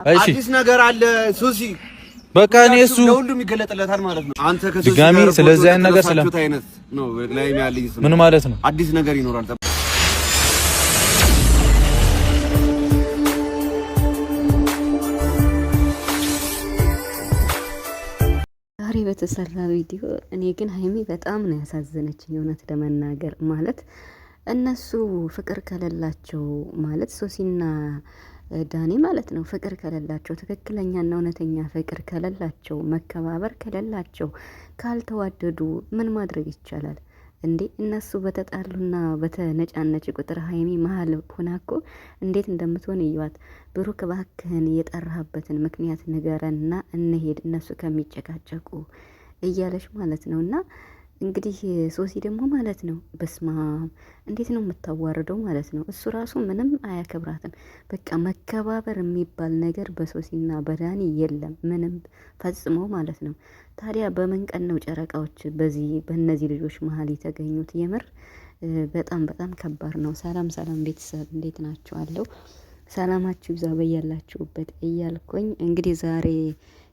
አዲስ ነገር አለ ሱሲ በቃ እኔ እሱ ለሁሉም ይገለጥለታል ማለት ነው። አንተ ከሱሲ ድጋሚ ስለዚህ አይነት ነገር አይነት ነው ላይ ያለኝ ምን ማለት ነው? አዲስ ነገር ይኖራል። ዛሬ በተሰራ ቪዲዮ እኔ ግን ሀይሚ በጣም ነው ያሳዘነችኝ እውነት ለመናገር ማለት እነሱ ፍቅር ከሌላቸው ማለት ሶሲና ዳኒ ማለት ነው ፍቅር ከሌላቸው ትክክለኛና እውነተኛ ፍቅር ከሌላቸው መከባበር ከሌላቸው ካልተዋደዱ ምን ማድረግ ይቻላል እንዴ? እነሱ በተጣሉና በተነጫነጭ ቁጥር ሀይሚ መሀል ሆና እኮ እንዴት እንደምትሆን እዩዋት። ብሩክ እባክህን የጠራህበትን ምክንያት ንገረንና እንሄድ እነሱ ከሚጨቃጨቁ እያለች ማለት ነውና እንግዲህ ሶሲ ደግሞ ማለት ነው በስማ እንዴት ነው የምታዋርደው ማለት ነው። እሱ ራሱ ምንም አያከብራትም። በቃ መከባበር የሚባል ነገር በሶሲና በዳኒ የለም ምንም ፈጽሞ ማለት ነው። ታዲያ በምን ቀን ነው ጨረቃዎች በእነዚህ ልጆች መሀል የተገኙት? የምር በጣም በጣም ከባድ ነው። ሰላም ሰላም ቤተሰብ እንዴት ናችኋለሁ? ሰላማችሁ ይብዛ በያላችሁበት እያልኩኝ እንግዲህ ዛሬ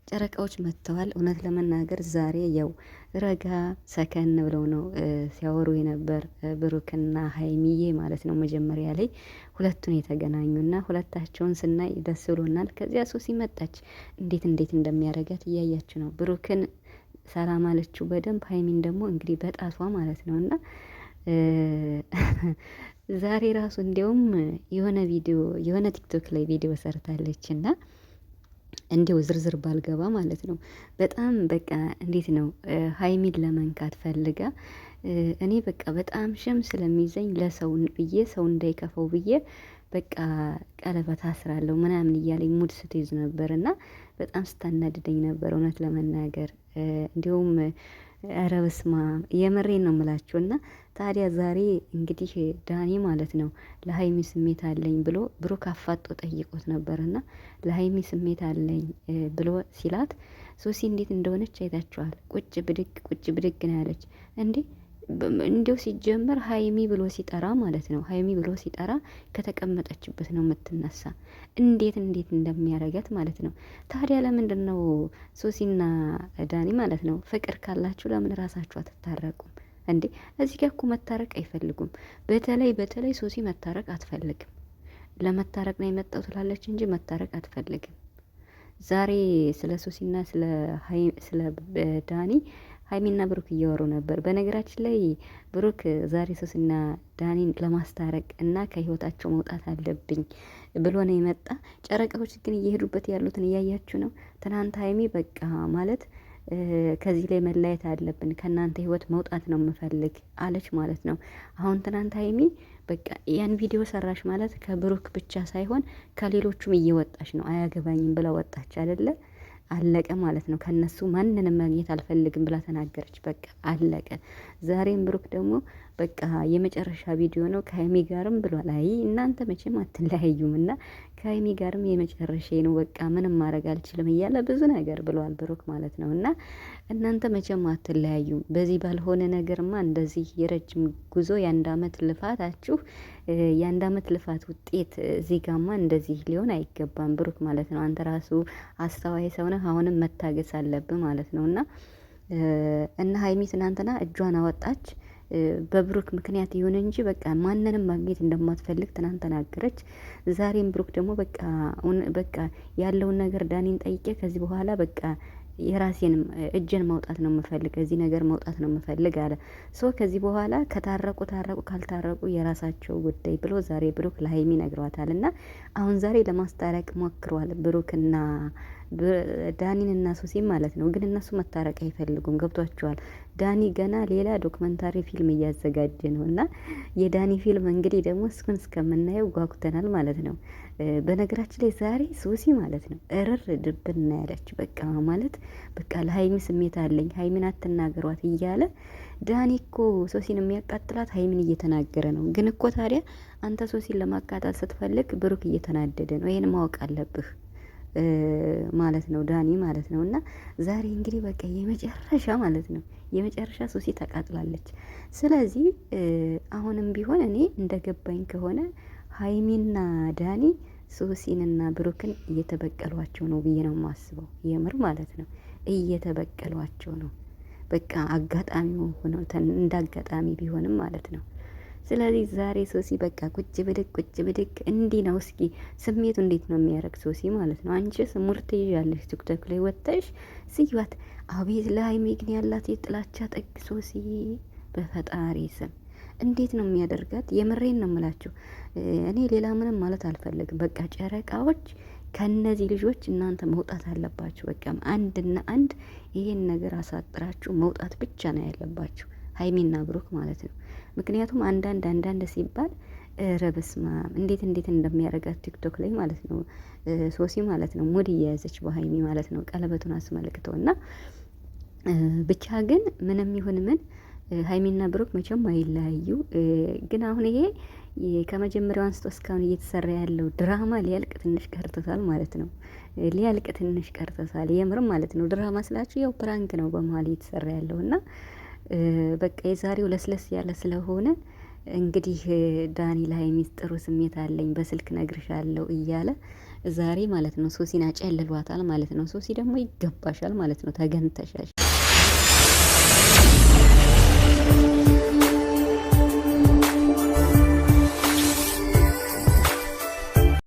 ጨረቃዎች መጥተዋል። እውነት ለመናገር ዛሬ ያው ረጋ ሰከን ብለው ነው ሲያወሩ የነበር ብሩክና ሀይሚዬ ማለት ነው። መጀመሪያ ላይ ሁለቱን የተገናኙና ሁለታቸውን ስናይ ደስ ብሎናል። ከዚያ ሶሲ መጣች። እንዴት እንደሚያረጋት እያያችሁ ነው። ብሩክን ሰላም አለችው በደንብ ሀይሚን ደግሞ እንግዲህ በጣቷ ማለት ነው። እና ዛሬ ራሱ እንዲያውም የሆነ ቲክቶክ ላይ ቪዲዮ ሰርታለች እና እንዲው ዝርዝር ባልገባ ማለት ነው። በጣም በቃ እንዴት ነው ሀይሚን ለመንካት ፈልጋ እኔ በቃ በጣም ሽም ስለሚይዘኝ ለሰው ብዬ ሰው እንዳይከፈው ብዬ በቃ ቀለበት አስራለሁ ምናምን እያለኝ ሙድ ስትይዝ ነበር እና በጣም ስታናድደኝ ነበር እውነት ለመናገር እንዲሁም ኧረ በስመ አብ የምሬን ነው የምላችሁ። እና ታዲያ ዛሬ እንግዲህ ዳኒ ማለት ነው ለሀይሚ ስሜት አለኝ ብሎ ብሩክ አፋጦ ጠይቆት ነበርና ለሀይሚ ስሜት አለኝ ብሎ ሲላት ሶሲ እንዴት እንደሆነች አይታችኋል። ቁጭ ብድግ ነው ያለች እንዴ እንዲው ሲጀመር ሀይሚ ብሎ ሲጠራ ማለት ነው ሀይሚ ብሎ ሲጠራ ከተቀመጠችበት ነው የምትነሳ። እንዴት እንደሚያረጋት ማለት ነው። ታዲያ ለምንድን ነው ሶሲና ዳኒ ማለት ነው ፍቅር ካላችሁ ለምን ራሳችሁ አትታረቁም እንዴ? እዚህ ጋር እኮ መታረቅ አይፈልጉም። በተለይ ሶሲ መታረቅ አትፈልግም። ለመታረቅ ነው የመጣው ትላለች እንጂ መታረቅ አትፈልግም። ዛሬ ስለ ሶሲና ስለ ዳኒ ሀይሚና ብሩክ እያወሩ ነበር። በነገራችን ላይ ብሩክ ዛሬ ሶሲና ዳኒን ለማስታረቅ እና ከህይወታቸው መውጣት አለብኝ ብሎ ነው የመጣ። ጨረቃዎች ግን እየሄዱበት ያሉትን እያያችሁ ነው። ትናንት ሀይሚ በቃ ማለት ከዚህ ላይ መለየት አለብን ከእናንተ ህይወት መውጣት ነው የምፈልግ አለች ማለት ነው። አሁን ትናንት ሀይሚ በቃ ያን ቪዲዮ ሰራሽ ማለት ከብሩክ ብቻ ሳይሆን ከሌሎቹም እየወጣች ነው። አያገባኝም ብላ ወጣች አይደለ? አለቀ ማለት ነው። ከነሱ ማንንም ማግኘት አልፈልግም ብላ ተናገረች። በቃ አለቀ። ዛሬም ብሩክ ደግሞ በቃ የመጨረሻ ቪዲዮ ነው ከሀይሚ ጋርም ብሏል። አይ እናንተ መቼም አትለያዩም እና ከሀይሚ ጋርም የመጨረሻ ነው በቃ ምንም ማድረግ አልችልም እያለ ብዙ ነገር ብሏል ብሩክ ማለት ነው። እና እናንተ መቼም አትለያዩም። በዚህ ባልሆነ ነገርማ እንደዚህ የረጅም ጉዞ የአንድ አመት ልፋታችሁ የአንድ አመት ልፋት ውጤት እዚህ ጋማ እንደዚህ ሊሆን አይገባም ብሩክ ማለት ነው። አንተ ራሱ አስተዋይ ሰው ነህ። አሁንም መታገስ አለብህ ማለት ነው። እና ሀይሚ ትናንትና እጇን አወጣች በብሩክ ምክንያት ይሁን እንጂ በቃ ማንንም ማግኘት እንደማትፈልግ ትናንት ተናገረች። ዛሬም ብሩክ ደግሞ በቃ ያለውን ነገር ዳኒን ጠይቄ ከዚህ በኋላ በቃ የራሴንም እጄን ማውጣት ነው የምፈልግ ከዚህ ነገር መውጣት ነው የምፈልግ አለ። ከዚህ በኋላ ከታረቁ ካልታረቁ የራሳቸው ጉዳይ ብሎ ዛሬ ብሩክ ለሀይሚ ነግሯታል። እና አሁን ዛሬ ለማስታረቅ ሞክሯል ብሩክና ዳኒንና ሶሲም ማለት ነው። ግን እነሱ መታረቅ አይፈልጉም። ገብቷቸዋል። ዳኒ ገና ሌላ ዶክመንታሪ ፊልም እያዘጋጀ ነው እና የዳኒ ፊልም እንግዲህ ደግሞ እሱን እስከምናየው ጓጉተናል ማለት ነው። በነገራችን ላይ ዛሬ ሶሲ ማለት ነው እርር ድብና ያለች በቃ ማለት በቃ ለሀይሚ ስሜት አለኝ ሀይሚን አትናገሯት እያለ ዳኒ እኮ ሶሲን የሚያቃጥላት ሀይሚን እየተናገረ ነው። ግን እኮ ታዲያ አንተ ሶሲን ለማቃጠል ስትፈልግ ብሩክ እየተናደደ ነው። ይሄን ማወቅ አለብህ ማለት ነው ዳኒ ማለት ነው። እና ዛሬ እንግዲህ በቃ የመጨረሻ ማለት ነው የመጨረሻ ሶሲ ተቃጥላለች። ስለዚህ አሁንም ቢሆን እኔ እንደገባኝ ከሆነ ሀይሚና ዳኒ ሶሲንና ብሩክን እየተበቀሏቸው ነው ብዬ ነው የማስበው። የምር ማለት ነው እየተበቀሏቸው ነው። በቃ አጋጣሚው ሆኖ እንደ አጋጣሚ ቢሆንም ማለት ነው። ስለዚህ ዛሬ ሶሲ በቃ ቁጭ ብድግ እንዲህ ነው። እስኪ ስሜቱ እንዴት ነው የሚያደርግ ሶሲ ማለት ነው። አንቺስ ሙድ ትይዣለሽ ቲክቶክ ላይ ወጥተሽ ስዩት። አቤት ለሀይሚ ግን ያላት የጥላቻ ጠግ ሶሲ፣ በፈጣሪ ስም እንዴት ነው የሚያደርጋት? የምሬን ነው የምላችሁ። እኔ ሌላ ምንም ማለት አልፈልግም። በቃ ጨረቃዎች ከነዚህ ልጆች እናንተ መውጣት አለባችሁ። በቃ አንድና አንድ ይሄን ነገር አሳጥራችሁ መውጣት ብቻ ነው ያለባችሁ፣ ሀይሚና ብሩክ ማለት ነው። ምክንያቱም አንዳንድ ሲባል ረበስማ እንዴት እንደሚያደርጋት ቲክቶክ ላይ ማለት ነው ሶሲ ማለት ነው ሙድ እየያዘች በሀይሚ ማለት ነው ቀለበቱን አስመልክተውና ብቻ ግን ምንም ይሁን ምን ሀይሚና ብሩክ መቼም አይለያዩ። ግን አሁን ይሄ ከመጀመሪያው አንስቶ እስካሁን እየተሰራ ያለው ድራማ ሊያልቅ ትንሽ ቀርቶታል ማለት ነው። ሊያልቅ ትንሽ ቀርቶታል የምር ማለት ነው። ድራማ ስላችሁ ያው ፕራንክ ነው በመሀል እየተሰራ ያለው እና በቃ የዛሬው ለስለስ ያለ ስለሆነ እንግዲህ ዳኒ ለሀይሚ ጥሩ ስሜት አለኝ በስልክ ነግርሻለሁ እያለ ዛሬ ማለት ነው ሶሲን አጨልሏታል ማለት ነው። ሶሲ ደግሞ ይገባሻል ማለት ነው፣ ተገንተሻል።